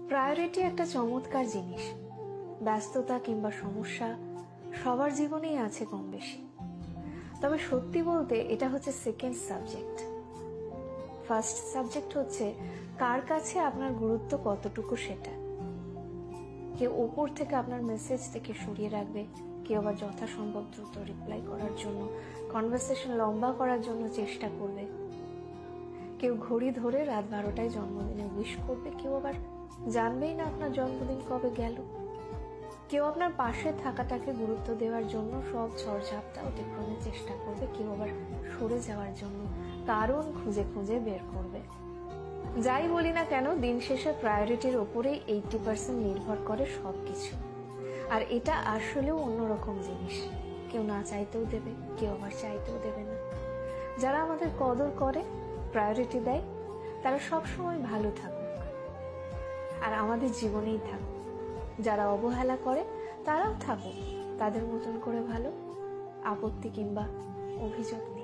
Priority একটা চমৎকার জিনিস। ব্যস্ততা কিংবা সমস্যা সবার জীবনেই আছে কম বেশি, তবে সত্যি বলতে এটা হচ্ছে সেকেন্ড সাবজেক্ট। ফার্স্ট সাবজেক্ট হচ্ছে কার কাছে আপনার গুরুত্ব কতটুকু সেটা। কেউ ওপর থেকে আপনার মেসেজ থেকে সরিয়ে রাখবে, কেউ আবার যথাসম্ভব দ্রুত রিপ্লাই করার জন্য, কনভারসেশন লম্বা করার জন্য চেষ্টা করবে। কেউ ঘড়ি ধরে রাত 12টায় জন্মদিনে উইশ করবে, কেউ আবার জানবেই না আপনার জন্মদিন কবে গেল। কেউ আপনার পাশে থাকাটাকে গুরুত্ব দেওয়ার জন্য সব ঝড়ঝাপটা অতিক্রমের চেষ্টা করবে, কেউ আবার সরে যাওয়ার জন্য কারণ খুঁজে খুঁজে বের করবে। যাই বলি না কেন, দিন শেষে প্রায়োরিটির ওপরেই 80% নির্ভর করে সবকিছু। আর এটা আসলেও অন্যরকম জিনিস। কেউ না চাইতেও দেবে, কেউ আবার চাইতেও দেবে না। যারা আমাদের কদর করে, প্রায়োরিটি দেয়, তারা সবসময় ভালো থাকুক আর আমাদের জীবনেই থাকুক। যারা অবহেলা করে তারাও থাকুক তাদের মতন করে ভালো, আপত্তি কিংবা অভিযোগ